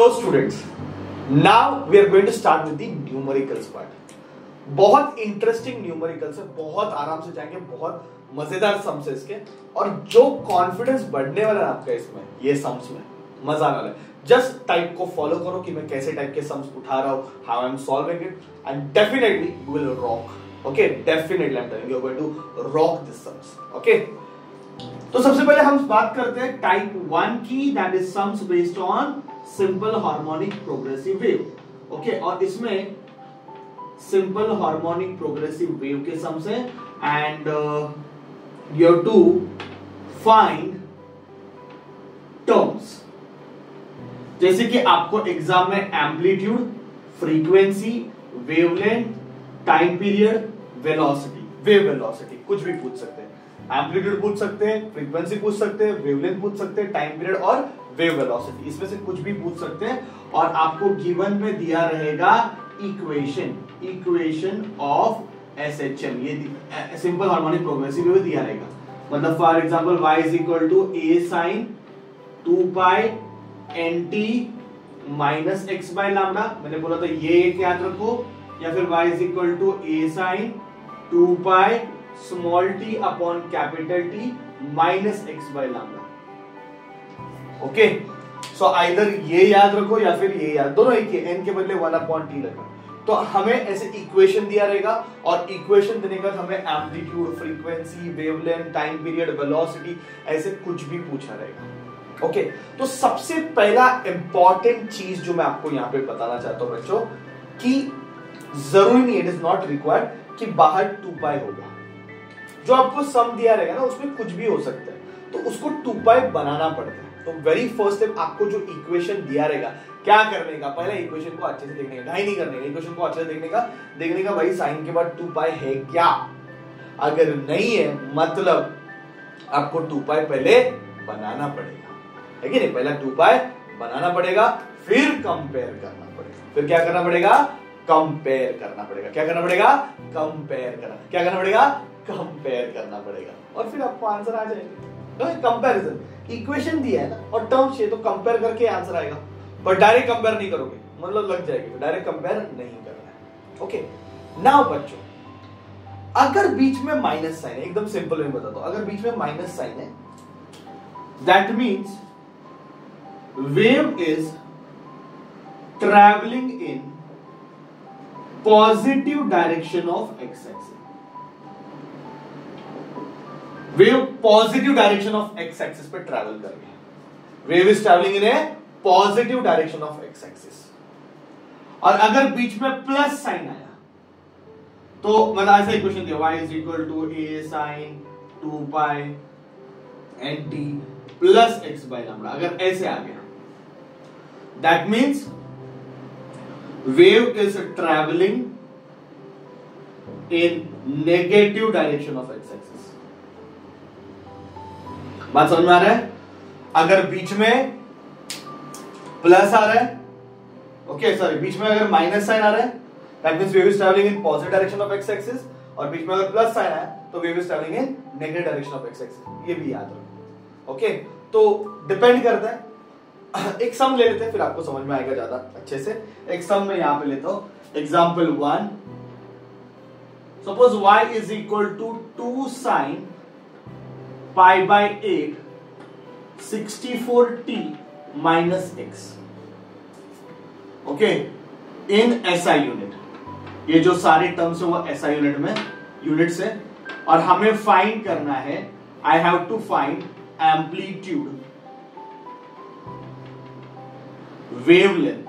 Hello students, now we are going to start with the numericals part. बहुत interesting numericals है, बहुत आराम से जाएंगे, बहुत मजेदार सम्स है इसके, और जो कॉन्फिडेंस बढ़ने वाला है आपका इसमें, ये सम्स में मजा आने वाला है। जस्ट टाइप को फॉलो करो कि मैं कैसे टाइप के सम्स उठा रहा हूं, how I am solving it, and definitely you will rock. Okay, definitely I am telling you are going to rock this sums. Okay, तो सबसे पहले हम बात करते हैं टाइप 1 की, that is sums based on simple harmonic progressive wave. Okay, और इसमें सिंपल हार्मोनिक प्रोग्रेसिव वेव के सम्स हैं, and you have to find terms. जैसे कि आपको एग्जाम में amplitude, frequency, wavelength, time period, velocity, wave velocity कुछ भी पूछ सकते हैं। एम्पलीट्यूड पूछ सकते हैं, फ्रीक्वेंसी पूछ सकते हैं, वेवलेंथ पूछ सकते हैं, टाइम पीरियड और वेव वेलोसिटी, इसमें से कुछ भी पूछ सकते हैं। और आपको गिवन में दिया रहेगा इक्वेशन ऑफ एसएचएम, ये सिंपल हार्मोनिक प्रोग्रेसिव वेव दिया रहेगा। मतलब for example y is equal to a sin 2 pi nt minus x by lambda, मैंने बोला था ये एक याद रखो, या फिर y is equal to a sin 2 pi small t upon capital T minus x by lambda. Okay, so either ये याद रखो या फिर ये याद, दोनों एक ही, n के बदले 1 अपॉन t लगा। तो हमें ऐसे इक्वेशन दिया रहेगा, और इक्वेशन देने का हमें amplitude, frequency, wavelength, time period, velocity, ऐसे कुछ भी पूछा रहेगा। ओके, तो सबसे पहला इंपॉर्टेंट चीज जो मैं आपको यहां पे बताना चाहता हूं बच्चों, कि जरूरी नहीं, इट इज नॉट रिक्वायर्ड कि बाहर 2 पाई होगा। जो आपको सम दिया रहेगा ना, उसमें कुछ भी हो सकता है, तो उसको 2 पाई बनाना पड़ता है। तो वेरी फर्स्ट स्टेप, आपको जो इक्वेशन दिया रहेगा, क्या करने का, पहले इक्वेशन को अच्छे से देखने का, ढाई नहीं करने का, इक्वेशन को अच्छे से देखने का भाई साइन के बाद 2 पाई है क्या। अगर नहीं है, मतलब आपको 2 पाई पहले बनाना पड़ेगा, है कि नहीं? पहले 2 पाई बनाना पड़ेगा, फिर कंपेयर करना पड़ेगा। फिर क्या करना पड़ेगा? कंपेयर करना पड़ेगा। क्या करना पड़ेगा? कंपेयर करना। क्या करना पड़ेगा? कंपेयर करना पड़ेगा, और फिर आपको आंसर आ जाएगा। तो कंपैरिजन, इक्वेशन दिया है ना और टर्म्स चाहिए, तो कंपेयर करके आंसर आएगा। पर डायरेक्ट कंपेयर नहीं करोगे, मतलब लग जाएगी, डायरेक्ट कंपेयर नहीं करना है। ओके, नाउ बच्चों, अगर बीच में माइनस साइन है, एकदम सिंपल में बताता हूं, अगर बीच में माइनस साइन है, that means wave is travelling in positive direction of x axis. Wave positive direction of x axis पे ट्रैवल कर रही है। Wave is travelling in A positive direction of x axis. और अगर बीच में प्लस साइन आया, तो मतलब ऐसा इक्वेशन दिया, y is equal to a sin 2 pi nt plus x by lambda, अगर ऐसे आ गया, that means wave is travelling in negative direction of x axis. बात समझ में आ रहा है? अगर बीच में प्लस आ रहा है, ओके सॉरी, बीच में अगर माइनस साइन आ रहा है, that means wave is travelling in positive direction of x axis, और बीच में अगर प्लस साइन आया तो wave is travelling in negative direction of x axis. ये भी याद रखो। ओके, तो डिपेंड करता है। एक सम ले लेते हैं, फिर आपको समझ में आएगा ज्यादा अच्छे से। एक सम में यहां पे लेता हूं, example 1, suppose y is equal to 2 sin pi by 8 64t minus x। Okay, in SI unit, ये जो सारे टर्म्स है वो SI यूनिट में यूनिट्स है, और हमें फाइंड करना है, I have to find amplitude, wavelength,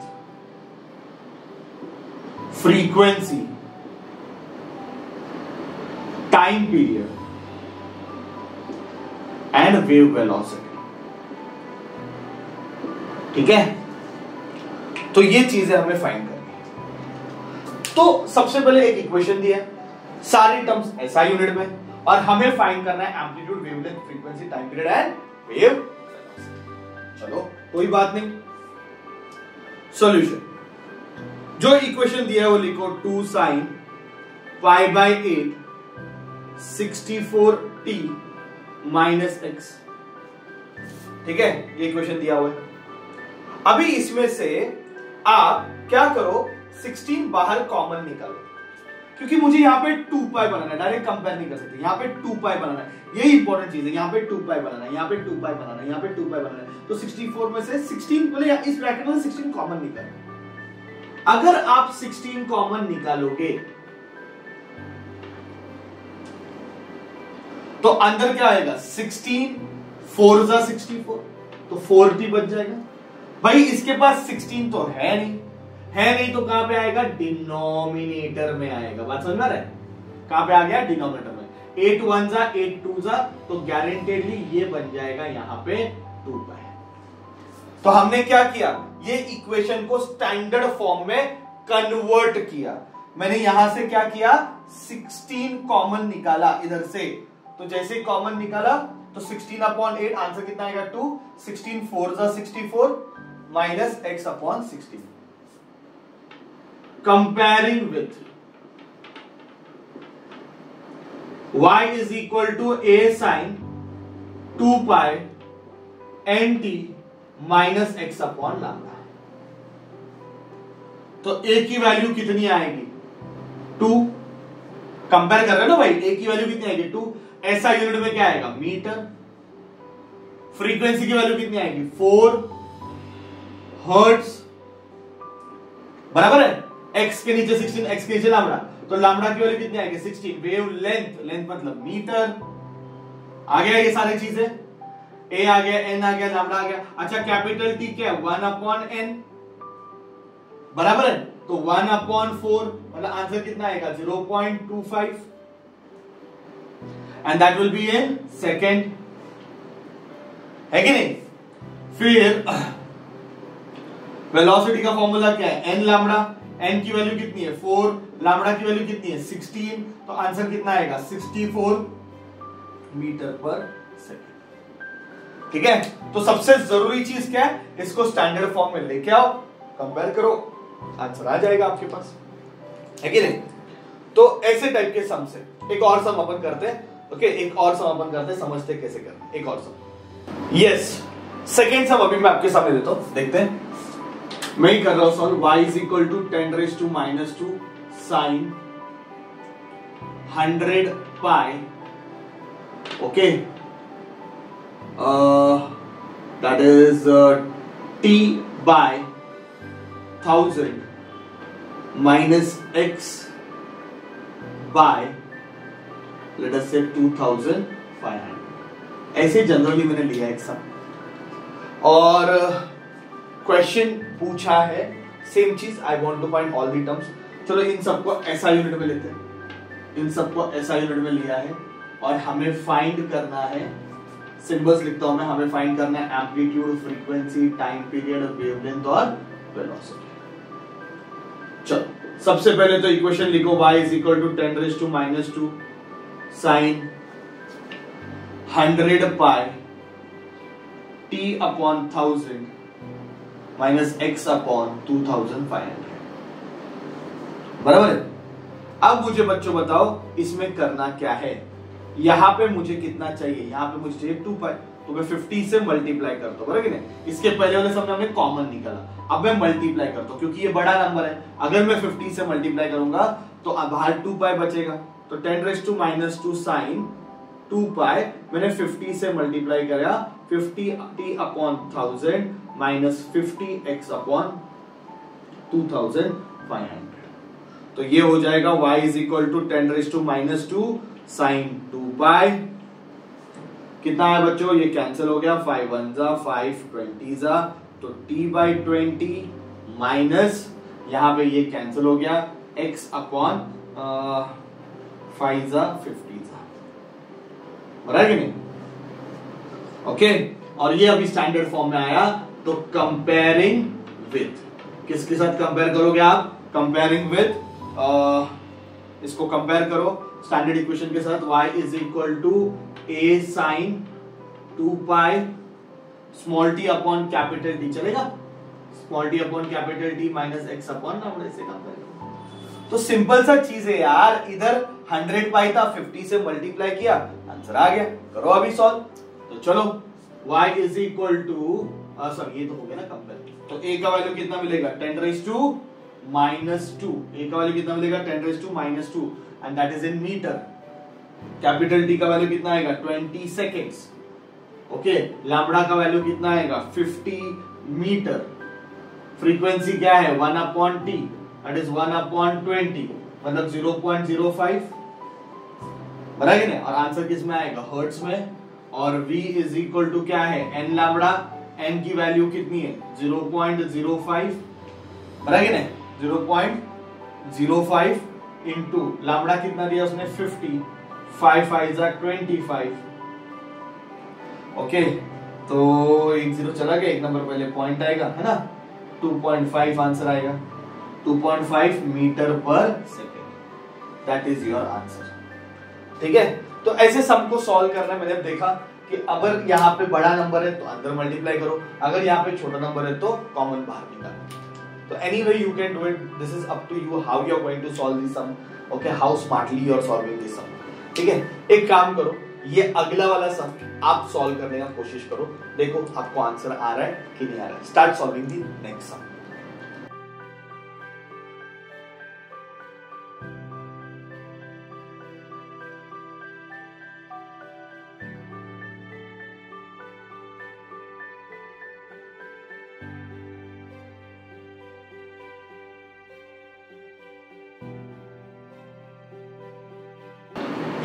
frequency, time period and wave velocity. ठीक है, तो ये चीजें हमें फाइंड करनी है। तो सबसे पहले एक इक्वेशन दिया है, सारी टर्म्स SI यूनिट में, और हमें फाइंड करना है amplitude, wavelength, frequency, time period and wave velocity. चलो कोई बात नहीं, सॉल्यूशन, जो इक्वेशन दिया है वो लिखो, 2 sin pi by 8 64t minus x। ठीक है, ये इक्वेशन दिया हुआ है। अभी इसमें से आप क्या करो, 16 बाहर कॉमन निकालो, क्योंकि मुझे यहाँ पे 2 पाई बनाना है, डायरेक्ट कंपेयर नहीं कर सकते, यहाँ पे 2 पाई बनाना है, यही इंपॉर्टेंट चीज है, यहाँ पे 2 पाई बनाना है, यहाँ पे 2 पाई बनाना है, यहाँ पे 2 पाई बनाना है। तो 64 में से 16 बोले इस ब्रैकेट में 16 कॉमन निकालो। अगर आप 16 कॉमन निकालोगे तो अंदर क्या आएगा, 16 4 जा 64, तो 40 बच जाएगा। भाई इसके पास 16 तो है नहीं, तो कहां पे आएगा, डिनोमिनेटर में आएगा। बात समझ में आ रहा है, कहां पे आ गया, डिनोमिनेटर में। 8 1 जा 8 2 जा, तो गारंटेडली ये बन जाएगा यहाँ पे 2 पाई। तो हमने क्या किया, ये इक्वेशन को स्टैंडर्ड फॉर्म में कन्वर्ट किया। मैंने यहां से क्या किया, 16 कॉमन निकाला इधर से, तो जैसे कॉमन निकाला तो 16/8 आंसर कितना आएगा, 2। 16 4 जा 64 minus x upon 16। Comparing with y is equal to a sine 2 pi nt minus x upon lambda. तो a की वैल्यू कितनी आएगी, 2। कंपेयर कर रहे हो ना भाई, a की वैल्यू कितनी आएगी, 2। ऐसा यूनिट में क्या आएगा, मीटर। फ्रीक्वेंसी की वैल्यू कितनी आएगी, 4 हर्ट्ज, बराबर है। x के नीचे 16, x के नीचे लैम्डा, तो लैम्डा की वैल्यू कितनी आएगी, 16। वेव लेंथ मतलब मीटर। आ गया ये सारी चीजें, a आ गया, n आ गया, लैम्डा आ गया। अच्छा कैपिटल T क्या है, 1/n, बराबर है। तो 1/4 मतलब आंसर कितना आएगा, 0.25, and that will be in second, है कि नहीं। फिर वेलोसिटी का फॉर्मूला क्या है, n लैम्डा, n की वैल्यू कितनी है 4, लैम्डा की वैल्यू कितनी है 16, तो आंसर कितना आएगा 64 मीटर पर सेकेंड। ठीक है, तो सबसे जरूरी चीज क्या है, इसको स्टैंडर्ड फॉर्म में लेके आओ, कंपेयर करो, आंसर आ जाएगा आपके पास, है कि नहीं। तो ऐसे टाइप के सम से एक और सम अपन करते हैं। ओके, एक और सम अपन करते हैं, समझते कैसे करते हैं। एक और सम, यस, सेकेंड सम अभी मैं आपके सामने देता हूं, देखते हैं। मैं ही कर रहा हूं solve. y is equal to 10⁻⁻² sine 100 pi, okay, that is t by 1000 minus x by let us say 2500। ऐसे जनरली मैंने लिया एक सम, और क्वेश्चन पूछा है सेम चीज, I want to find all the terms. चलो इन सबको ऐसा यूनिट में लेते हैं, इन सबको ऐसा यूनिट में लिया है, और हमें फाइंड करना है, सिंबल्स लिखता हूं मैं, हमें फाइंड करना है amplitude, frequency, time period, wavelength और वेलोसिटी। चलो सबसे पहले तो इक्वेशन लिखो, y is equal to 10⁻² sine 100 pi t upon 1000 minus x upon 2500, बराबर है। अब मुझे बच्चों बताओ इसमें करना क्या है। यहां पे मुझे कितना चाहिए, यहां पे मुझे चाहिए 2 पाई, तो मैं 50 से मल्टीप्लाई करता हूं, बराबर कि नहीं। इसके पहले वाले सब में हमने कॉमन निकाला, अब मैं मल्टीप्लाई करता हूं क्योंकि ये बड़ा नंबर है। अगर मैं 50 से मल्टीप्लाई करूंगा तो बाहर 2 पाई बचेगा, तो 10⁻² साइन 2 पाई, मैंने 50 से मल्टीप्लाई करा, 50t upon 1000 minus 50x upon 2500, तो ये हो जाएगा y is equal to 10⁻² sine 2 pi. कितना है बच्चों, ये कैंसिल हो गया, 5 1 जा 5 20 जा, तो t/20 माइनस यहां पे ये कैंसिल हो गया, x अपॉन 5 जा 50 जा, बराबर कि नहीं। ओके, और ये अभी स्टैंडर्ड फॉर्म में आया, तो कंपेयरिंग विथ, किसके साथ कंपेयर करोगे आप, कंपेयरिंग विथ, इसको कंपेयर करो स्टैंडर्ड इक्वेशन के साथ, y is equal to a sine 2 pi small t upon capital T, चलेगा, small t upon capital T minus x upon lambda, से कंपेयर करो। तो सिंपल सा चीज है यार, इधर 100 पाई था, 50 से मल्टीप्लाई किया, आंसर आ गया, करो अभी सॉल्व। तो चलो y is equal to, sorry ये तो हो गया ना कंपेयर, तो a का वैल्यू कितना मिलेगा 10 raised to -2, a का वैल्यू कितना मिलेगा 10 raised to -2 and that is in metre. Capital T का वैल्यू कितना आएगा 20 सेकेंड्स। ओके, लैम्बडा का वैल्यू कितना आएगा 50 मीटर। फ्रीक्वेंसी क्या है 1/t दैट इज 1/20 मतलब 0.05 बराबर है ना। और आंसर किस में आएगा हर्ट्ज में। और v इज इक्वल टू क्या है n लैम्बडा, n की वैल्यू कितनी है 0.05 बराबर है ना। 0.05 इंटू लैम्बडा कितना दिया उसने 50, 5 5 25। ओके, तो 1 0 चला गया, एक नंबर पहले पॉइंट आएगा है ना। 2.5 आंसर आएगा, 2.5 मीटर पर second, that is your answer. ठीक है, तो ऐसे सम को सॉल्व करना मैंने देखा कि अगर यहाँ पे बड़ा नंबर है तो अंदर मल्टीप्लाई करो, अगर यहाँ पे छोटा नंबर है तो कॉमन बाहर निकालो। तो anyway you can do it, this is up to you how you are going to solve this sum. Okay, how smartly you are solving this sum. ठीक है, एक काम करो, ये अगला वाला सम आप सॉल्व करने का कोशिश करो, देखो आपको आंसर आ रहा है कि नहीं आ रहा है। Start solving the next sum.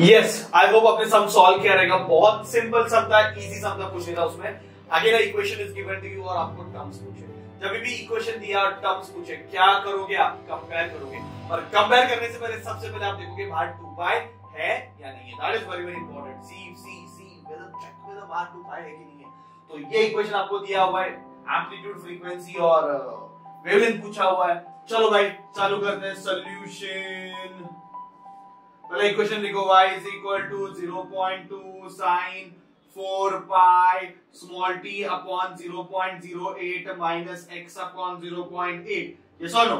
Yes, I hope आपने सम सॉल्व किया रहेगा। बहुत सिंपल सम था, इजी सम था, कुछ नहीं था उसमें। Again equation is given to you और आपको टर्म्स पूछे। जब भी इक्वेशन दिया और टर्म्स पूछे क्या करोगे आप, कंपेयर करोगे। और कंपेयर करने से पहले सबसे पहले आप देखोगे बाहर 2 पाई है या नहीं है, that is very very important. See whether check whether बाहर 2 पाई है कि नहीं है। तो ये इक्वेशन आपको दिया हुआ है, एम्पलीट्यूड, फ्रीक्वेंसी और वेवलेंथ पूछा हुआ है। चलो भाई चालू करते हैं सॉल्यूशन। पहले इक्वेशन लिखो, y is equal to 0.2 sin 4 pi small t upon 0.08 minus x upon 0.8। ये सॉल्व हो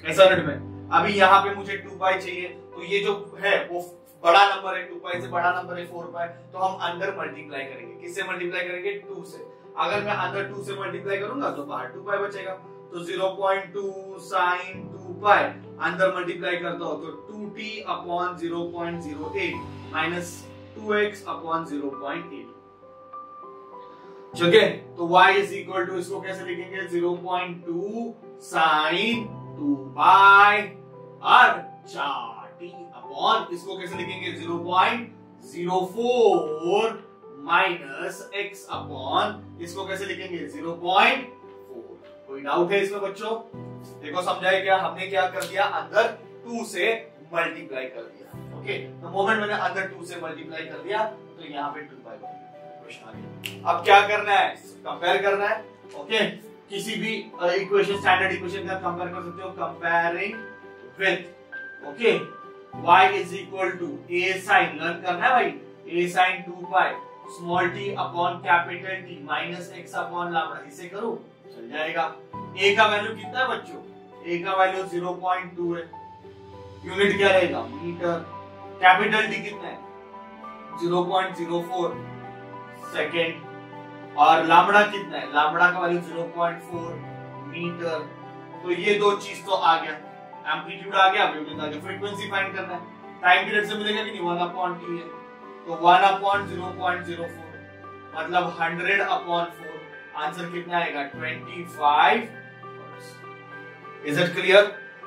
ऐसा रेट में। अभी यहाँ पे मुझे 2 पाई चाहिए, तो ये जो है वो बड़ा नंबर है, 2 पाई से बड़ा नंबर है 4 पाई, तो हम अंदर मल्टीप्लाई करेंगे। किससे मल्टीप्लाई करेंगे 2 से। अगर मैं अंदर 2 से मल्टीप्लाई करूंगा तो बाहर 2 पाई बचेगा। तो 0.2 sin 2 पाई अंदर मल्टीप्लाई करता हो तो 2t upon 0.08 minus 2x upon 0.8। ठीक है, तो y इज इक्वल टू, इसको कैसे लिखेंगे 0.2 sin 2 पाई और 4t अपॉन, इसको कैसे लिखेंगे 0.04 माइनस x अपॉन, इसको कैसे लिखेंगे 0.4। कोई डाउट है इसमें बच्चों? देखो समझाए क्या, हमने क्या कर दिया, अंदर 2 से मल्टीप्लाई कर दिया। ओके, तो मोमेंट मैंने अंदर 2 से मल्टीप्लाई कर दिया तो यहाँ पे 2 पाई क्वेश्चन आ गया। अब क्या करना है, कंपेयर करना है। ओके, किसी भी इक्वेशन, स्टैंडर्ड इक्वेशन का कंपेयर कर सकते हो, comparing with. Okay, y is equal to a sin, learn करना है भाई, a sin 2 pi small t upon capital T minus x upon lambda. इसे करो चल जाएगा। a का वैल्यू कितना है बच्चों, a का वैल्यू 0.2 है, यूनिट क्या रहेगा मीटर। कैपिटल T कितना है 0.04 सेकेंड, और लैम्डा कितना है, लैम्डा का वैल्यू 0.4 मीटर। तो ये दो चीज तो आ गया, एम्पलीट्यूड आ गया, वेवलेंथ आ गया। फ्रीक्वेंसी फाइंड करना है, टाइम पीरियड से मिलेगा कि नहीं, 1/t है, तो 1/0.04 मतलब 100/4। आंसर कितना आएगा 25 hertz. Is it clear?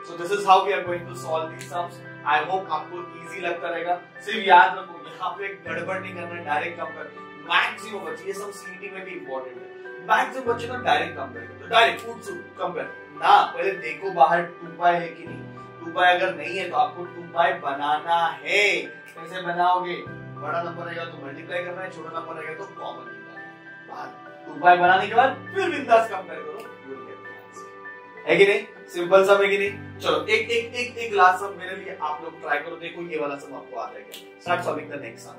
So this is how we are going to solve these sums. I hope आपको इजी लगता रहेगा। सिर्फ याद रखो यहाँ पे गड़बड़ नहीं करना, डायरेक्ट कंपेयर। मैक्सिमम बच्चे, ये सब सीईटी में भी इंपॉर्टेंट है, मैक्सिमम बच्चे ना डायरेक्ट कंपेयर करते हैं, डायरेक्ट फुट से कंपेयर ना। पहले देखो बाहर 2 पाई है कि नहीं, 2 पाई अगर नहीं है तो आपको 2 पाई बनाना है। कैसे बनाओगे, बड़ा नंबर रहेगा तो मल्टीप्लाई करना है, छोटा नंबर रहेगा तो कॉमन निकालना है। बाहर 2 पाई बनाने के बाद फिर बिंदास कंपेयर करो, है कि नहीं? सिंपल सम है कि नहीं? चलो एक लास्ट सम मेरे लिए आप लोग ट्राई करो, देखो ये वाला सम आपको आता है क्या। Start solving the next sum.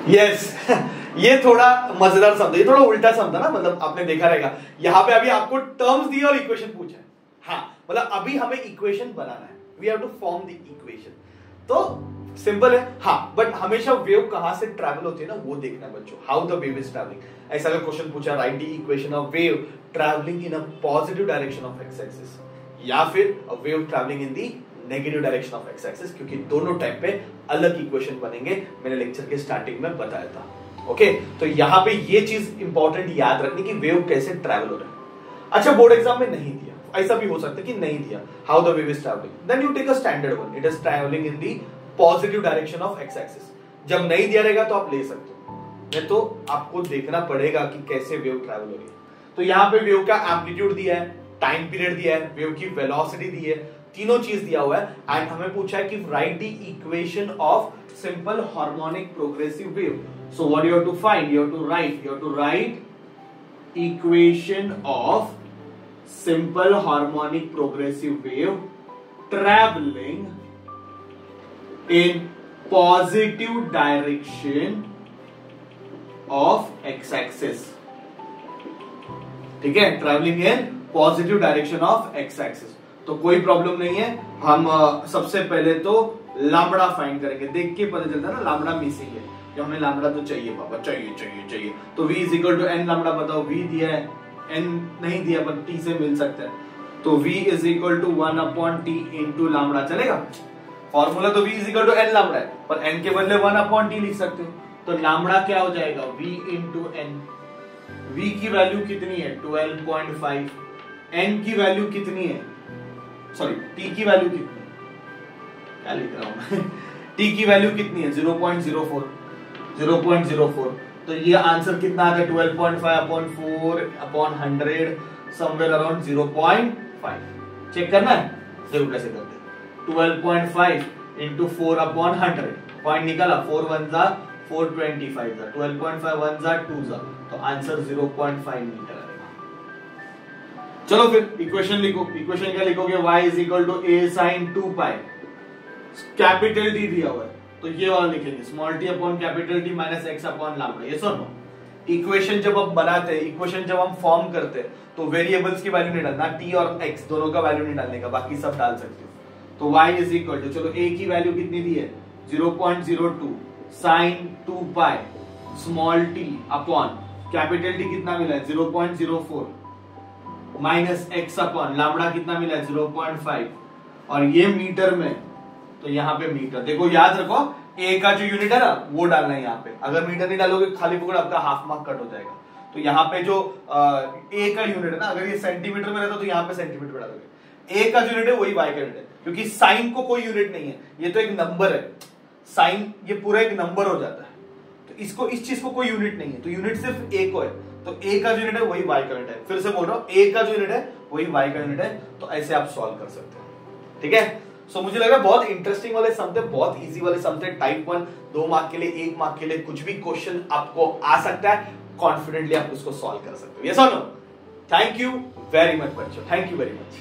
Yes ये थोड़ा मजेदार सम था, ये थोड़ा उल्टा सम था ना, मतलब आपने देखा रहेगा यहाँ पे अभी आपको टर्म्स दिए और इक्वेशन पूछा है। हाँ मतलब अभी हमें इक्वेशन बनाना है, we have to form the equation, तो सिंपल है। हाँ बट हमेशा वेव कहां से ट्रैवल होती है ना वो देखना है बच्चों, how the wave is travelling. ऐसा अगर क्वेश्चन पूछा, right the equation of wave travelling in a positive direction of x axis, या फिर a wave travelling in the negative direction of x axis, क्योंकि दोनों टाइप पे अलग इक्वेशन बनेंगे, मैंने लेक्चर के स्टार्टिंग में बताया था। ओके तो यहां पे ये चीज इंपॉर्टेंट याद रखनी कि वेव कैसे ट्रैवल हो रहा है। अच्छा बोर्ड एग्जाम में नहीं दिया, ऐसा भी हो सकता है कि नहीं दिया, how the wave is travelling, then you take a standard one, it is travelling in the positive direction of x axis. जब नहीं दिया रहेगा तो आप ले सकते हो, नहीं तो आपको देखना पड़ेगा कि कैसे वेव ट्रैवल हो रही है। तो यहां पे वेव का एम्पलीट्यूड दिया है, टाइम पीरियड दिया है, वेव की वेलोसिटी दी है, तीनों चीज दिया हुआ है। एंड हमें पूछा है कि write the equation of simple harmonic progressive wave. So what you have to find, you have to write equation of simple harmonic progressive wave traveling in positive direction of x-axis। ठीक है, travelling in positive direction of x axis. तो कोई problem नहीं है, हम सबसे पहले तो लैम्बडा फाइंड करेंगे, देख के पता चलता है ना लैम्बडा मिसिंग है, कि हमें लैम्बडा तो चाहिए बाबा, चाहिए। तो v is equal to n lambda बताओ, v दिया है, n नहीं दिया पर t से मिल सकता है, तो v is equal to 1/t into lambda चलेगा। फॉर्मूला तो v is equal to n lambda है, पर n के बदले 1/t लिख सकते हो, तो लैम्बडा क्या हो जाएगा, v इंटू n। v की वैल्यू कितनी है 12.5, n की वैल्यू कितनी है, सॉरी t की वैल्यू कितनी है, क्या लिख रहा हूं मैं t की वैल्यू कितनी है 0.04, तो ये आंसर कितना आ गया 12.5/4/100 समवेयर अराउंड 0.5। चेक करना है, देखो कैसे करते हैं, 12.5 इंटू 4/100, पॉइंट निकाला, 4 1 जा 425 जा, 12.5 1 जा 2 जा, तो आंसर 0.5 मीटर आएगा। चलो फिर इक्वेशन लिखो, इक्वेशन क्या लिखोगे, y is equal to a sin 2 pi, capital D दिया हुआ है तो ये वाला लिखेंगे, small t upon capital T minus x upon lambda. ये सुनो, इक्वेशन जब हम बनाते हैं, इक्वेशन जब हम फॉर्म करते हैं, तो वेरिएबल्स की वैल्यू नहीं डालना, t और x दोनों का वैल्यू नहीं डालने का, बाकी सब डाल सकते हो। तो y इज इक्वल टू, चलो a की वैल्यू कितनी दी है 0.02 sin 2 pi small t upon capital T कितना मिला है 0.04 माइनस x अपॉन लैम्बडा कितना मिला है 0.5, और ये मीटर में, तो यहाँ पे मीटर, देखो याद रखो a का जो यूनिट है ना वो डालना है यहाँ पे, अगर मीटर नहीं डालोगे खाली पकड़ आपका हाफ मार्क कट हो जाएगा। तो यहाँ पे जो a का यूनिट है ना, अगर ये सेंटीमीटर में रहता तो यहाँ पे सेंटीमीटर में डालोगे, a का जो यूनिट है वही y का यूनिट है, क्योंकि साइन को कोई यूनिट नहीं है, ये तो एक नंबर है, साइन ये पूरा एक नंबर हो जाता है, तो इसको इस चीज को कोई यूनिट नहीं है, तो यूनिट सिर्फ a को है, तो a का जो यूनिट है वही y का यूनिट है। फिर से बोल रहा हूं, a का जो यूनिट है वही y का यूनिट है, तो ऐसे आप सॉल्व कर सकते हो। ठीक है, सो मुझे लग रहा है बहुत इंटरेस्टिंग वाले सम थे, बहुत इजी वाले सम थे, टाइप 1 2 मार्क के लिए, 1 मार्क के लिए कुछ भी क्वेश्चन आपको आ सकता है, कॉन्फिडेंटली आप उसको सॉल्व कर सकते हो। यस और no? Thank you very much बच्चों, थैंक यू वेरी मच।